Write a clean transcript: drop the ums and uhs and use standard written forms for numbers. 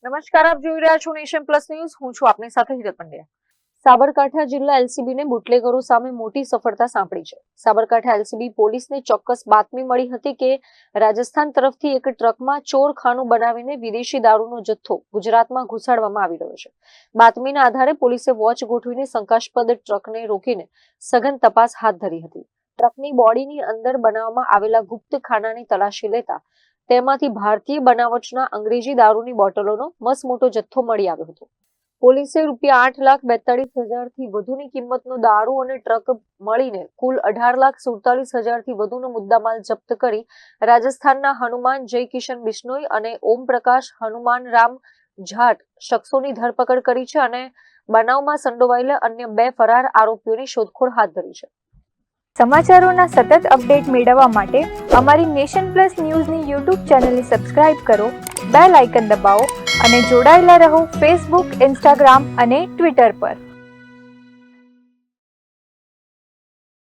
નમસ્કાર, આપ જોઈ રહ્યા છો નેશન પ્લસ ન્યૂઝ. હું છું આપની સાથે હિરલ પંડ્યા. સાબરકાંઠા જિલ્લા એલસીબીને બુટલેગરો સામે મોટી સફળતા સાંપડી છે. સાબરકાંઠા એલસીબી પોલીસને ચોક્કસ બાતમી મળી હતી કે રાજસ્થાન તરફથી એક ટ્રકમાં ચોરખાનું બનાવીને વિદેશી દારૂનો જથ્થો ગુજરાતમાં ઘુસાડવામાં આવી રહ્યો છે. બાતમીના આધારે પોલીસે વોચ ગોઠવીને શંકાસ્પદ ટ્રકને રોકીને સઘન તપાસ હાથ ધરી હતી. ટ્રકની બોડીની અંદર બનાવવામાં આવેલા ગુપ્ત ખાનાની તલાશી લેતા તેમાંથી ભારતીય બનાવટના અંગ્રેજી દારૂની બોટલોનો મસમોટો જથ્થો મળી આવ્યો હતો. પોલીસે ₹8,42,000 થી વધુની કિંમતનો દારૂ અને ટ્રક મળીને કુલ ₹18,47,000 થી વધુનો મુદ્દામાલ જપ્ત કરી રાજસ્થાનના હનુમાન જય કિશન બિશ્નોઈ અને ઓમપ્રકાશ હનુમાન રામ જાટ શખ્સોની ધરપકડ કરી છે અને બનાવમાં સંડોવાયેલા અન્ય 2 ફરાર આરોપીઓની શોધખોળ હાથ ધરી છે. સમાચારોના સતત અપડેટ મેળવવા માટે અમારી નેશન પ્લસ ન્યૂઝની યુટ્યુબ ચેનલને સબસ્ક્રાઇબ કરો, બેલ આઇકન દબાવો અને જોડાયેલા રહો ફેસબુક, ઇન્સ્ટાગ્રામ અને ટ્વિટર પર.